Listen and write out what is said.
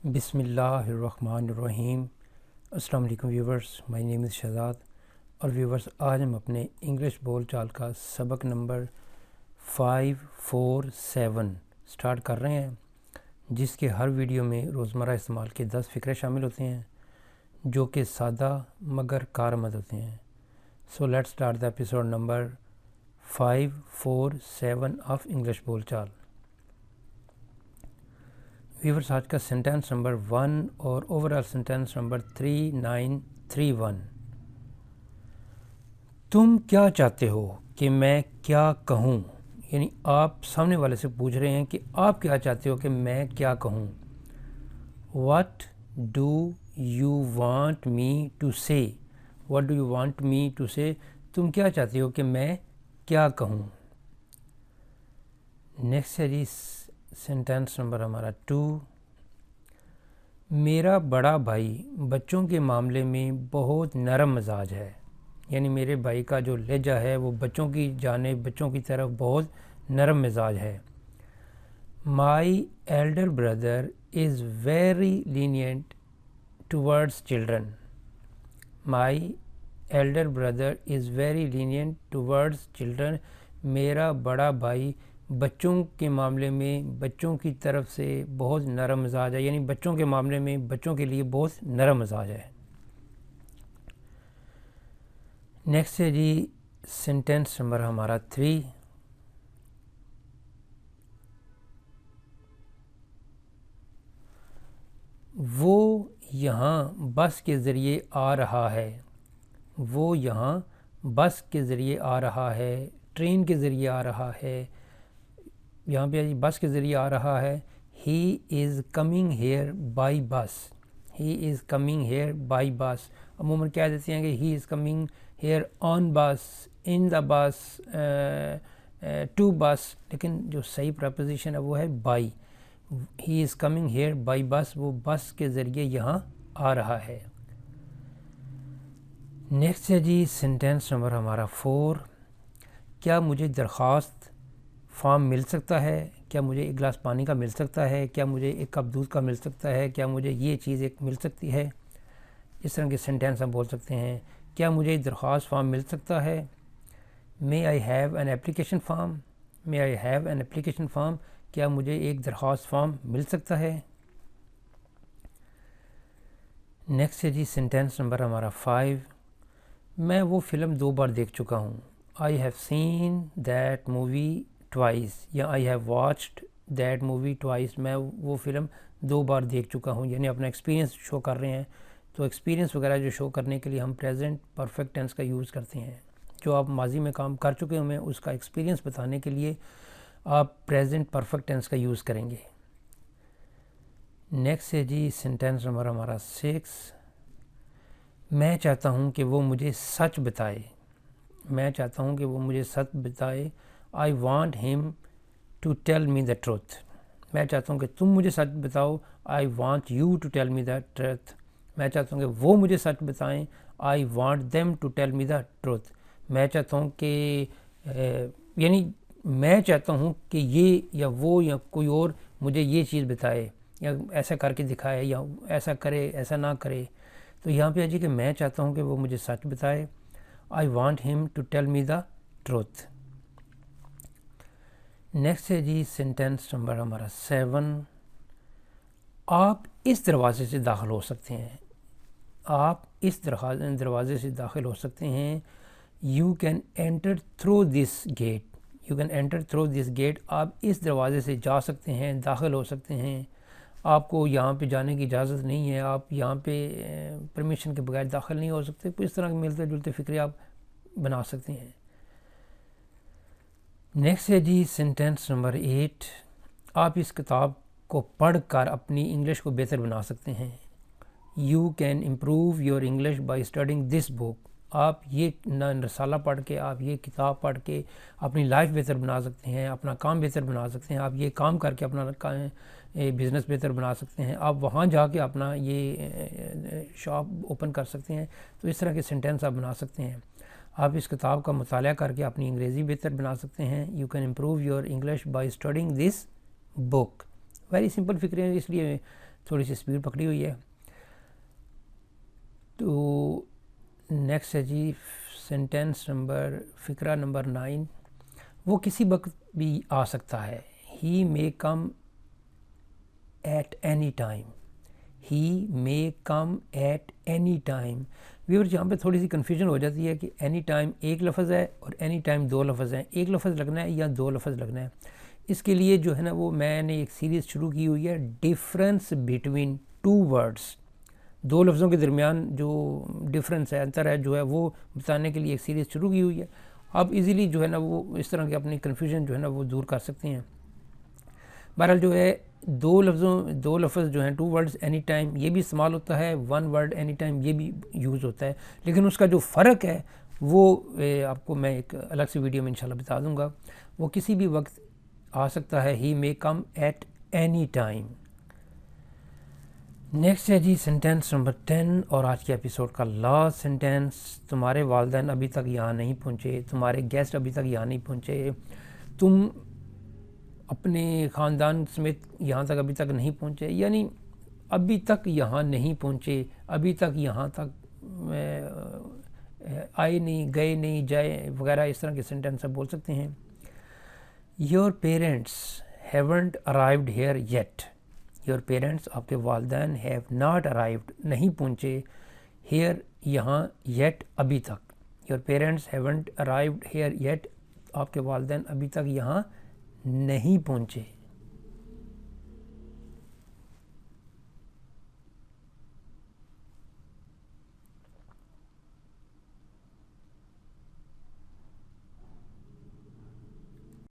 بسم اللہ الرحمن الرحیم۔ السلام علیکم ویورز، مائی نیم از شہزاد۔ اور ویورز، آج ہم اپنے انگلش بول چال کا سبق نمبر 547 سٹارٹ کر رہے ہیں، جس کے ہر ویڈیو میں روزمرہ استعمال کے 10 فقرے شامل ہوتے ہیں جو کہ سادہ مگر کارآمد ہوتے ہیں۔ So let start the episode number 547 of English بول چال۔ ویورز، آج کا سینٹینس نمبر 1 اور اوورآل سینٹینس نمبر 3931۔ تم کیا چاہتے ہو کہ میں کیا کہوں؟ یعنی آپ سامنے والے سے پوچھ رہے ہیں کہ آپ کیا چاہتے ہو کہ میں کیا کہوں۔ What do you want me to say؟ What do you want me to say؟ تم کیا چاہتے ہو کہ میں کیا کہوں۔ نیکسٹ ہے جی سینٹینس نمبر ہمارا 2۔ میرا بڑا بھائی بچوں کے معاملے میں بہت نرم مزاج ہے۔ یعنی میرے بھائی کا جو لہجہ ہے وہ بچوں کی جانب، بچوں کی طرف بہت نرم مزاج ہے۔ My elder brother is very lenient towards children. My elder brother is very lenient towards children. میرا بڑا بھائی بچوں کے معاملے میں بچوں کی طرف سے بہت نرم مزاج ہے، یعنی بچوں کے معاملے میں بچوں کے لیے بہت نرم مزاج ہے۔ نیکسٹ ہے جی سینٹینس نمبر ہمارا 3۔ وہ یہاں بس کے ذریعے آ رہا ہے۔ وہ یہاں بس کے ذریعے آ رہا ہے، ٹرین کے ذریعے آ رہا ہے۔ یہاں پہ بس کے ذریعے آ رہا ہے۔ ہی از کمنگ ہیئر بائی بس۔ ہی از کمنگ ہیئر بائی بس۔ عموماً کہہ دیتے ہیں کہ ہی از کمنگ ہیئر آن بس، ان دا بس، ٹو بس، لیکن جو صحیح پریپوزیشن ہے وہ ہے by. He is coming here by بس، وہ بس کے ذریعے یہاں آ رہا ہے۔ نیکسٹ ہے جی سینٹینس نمبر ہمارا 4۔ کیا مجھے درخواست فارم مل سکتا ہے؟ کیا مجھے ایک گلاس پانی کا مل سکتا ہے؟ کیا مجھے ایک کپ دودھ کا مل سکتا ہے؟ کیا مجھے یہ چیز ایک مل سکتی ہے؟ اس طرح کے سینٹینس ہم بول سکتے ہیں۔ کیا مجھے درخواست فارم مل سکتا ہے؟ May I have an application form? May I have an application form? کیا مجھے ایک درخواست فارم مل سکتا ہے؟ نیکسٹ ہے جی سینٹینس نمبر ہمارا 5۔ میں وہ فلم 2 بار دیکھ چکا ہوں۔ I have seen that movie twice, یا I have watched that movie twice. میں وہ فلم 2 بار دیکھ چکا ہوں، یعنی اپنا ایکسپیرینس شو کر رہے ہیں۔ تو ایکسپیرینس وغیرہ جو شو کرنے کے لیے ہم پریزنٹ پرفیکٹ ٹینس کا یوز کرتے ہیں۔ جو آپ ماضی میں کام کر چکے ہیں اس کا ایکسپیرینس بتانے کے لیے آپ پریزنٹ پرفیکٹ ٹینس کا یوز کریں گے۔ نیکسٹ ہے جی سینٹینس نمبر ہمارا 6۔ میں چاہتا ہوں کہ وہ مجھے سچ بتائے۔ میں چاہتا ہوں کہ وہ مجھے سچ بتائے۔ I want him to tell me the truth. میں چاہتا ہوں کہ تم مجھے سچ بتاؤ۔ I want you to tell me the truth. میں چاہتا ہوں کہ وہ مجھے سچ بتائیں۔ I want them to tell me the truth. میں چاہتا ہوں کہ یعنی میں چاہتا ہوں کہ یہ یا وہ یا کوئی اور مجھے یہ چیز بتائے، یا ایسا کر کے دکھائے، یا ایسا کرے، ایسا نہ کرے۔ تو یہاں پہ جی کہ میں چاہتا ہوں کہ وہ مجھے سچ بتائے۔ I want him to tell me the truth. Next ہے جی سینٹینس نمبر ہمارا 7۔ آپ اس دروازے سے داخل ہو سکتے ہیں۔ آپ اس دروازے سے داخل ہو سکتے ہیں۔ You can enter through this gate. You can enter through this gate. آپ اس دروازے سے جا سکتے ہیں، داخل ہو سکتے ہیں۔ آپ کو یہاں پہ جانے کی اجازت نہیں ہے، آپ یہاں پہ پرمیشن کے بغیر داخل نہیں ہو سکتے۔ اس طرح کے ملتے جلتے فکرے آپ بنا سکتے ہیں۔ نیکسٹ ہے جی سینٹینس نمبر 8۔ آپ اس کتاب کو پڑھ کر اپنی انگلش کو بہتر بنا سکتے ہیں۔ You can improve your English by studying this book. آپ یہ رسالہ پڑھ کے، آپ یہ کتاب پڑھ کے اپنی لائف بہتر بنا سکتے ہیں، اپنا کام بہتر بنا سکتے ہیں۔ آپ یہ کام کر کے اپنا بزنس بہتر بنا سکتے ہیں۔ آپ وہاں جا کے اپنا یہ شاپ اوپن کر سکتے ہیں۔ تو اس طرح کے سینٹینس آپ بنا سکتے ہیں۔ آپ اس کتاب کا مطالعہ کر کے اپنی انگریزی بہتر بنا سکتے ہیں۔ You can improve your English by studying this book. Very simple فکرے ہیں، اس لیے تھوڑی سی اسپیڈ پکڑی ہوئی ہے. تو نیکسٹ ہے جی سینٹینس نمبر فقرہ نمبر 9. وہ کسی وقت بھی آ سکتا ہے. He may come at any time. He may come at any time. Viewers یہاں پہ تھوڑی سی کنفیوژن ہو جاتی ہے کہ اینی ٹائم ایک لفظ ہے اور اینی ٹائم دو لفظ ہیں. ایک لفظ لگنا ہے یا دو لفظ لگنا ہے. اس کے لیے جو ہے نا وہ میں نے ایک سیریز شروع کی ہوئی ہے ڈفرینس بٹوین ٹو ورڈس. دو لفظوں کے درمیان جو ڈفرینس ہے انتر ہے جو ہے وہ بتانے کے لیے ایک سیریز شروع کی ہوئی ہے. آپ ایزیلی جو ہے نا وہ اس طرح کی اپنی کنفیوژن جو ہے نا وہ دور کر سکتے ہیں. بہرحال جو ہے دو لفظ جو ہیں ٹو ورڈز اینی ٹائم یہ بھی استعمال ہوتا ہے, ون ورڈ اینی ٹائم یہ بھی یوز ہوتا ہے, لیکن اس کا جو فرق ہے وہ آپ کو میں ایک الگ سی ویڈیو میں انشاءاللہ بتا دوں گا. وہ کسی بھی وقت آ سکتا ہے. He may come at any time. Next ہے جی سینٹینس نمبر 10 اور آج کے ایپیسوڈ کا لاسٹ سینٹینس. تمہارے والدین ابھی تک یہاں نہیں پہنچے. تمہارے گیسٹ ابھی تک یہاں نہیں پہنچے. تم اپنے خاندان سمیت یہاں تک ابھی تک نہیں پہنچے, یعنی ابھی تک یہاں نہیں پہنچے, ابھی تک یہاں تک آئے نہیں, گئے نہیں, جائے وغیرہ اس طرح کے سینٹینس آپ بول سکتے ہیں. Your parents haven't arrived here yet. Your parents آپ کے والدین ہیو ناٹ ارائیوڈ نہیں پہنچے, ہیئر یہاں, یٹ ابھی تک. Your parents haven't arrived here yet آپ کے والدین ابھی تک یہاں نہیں پہنچے.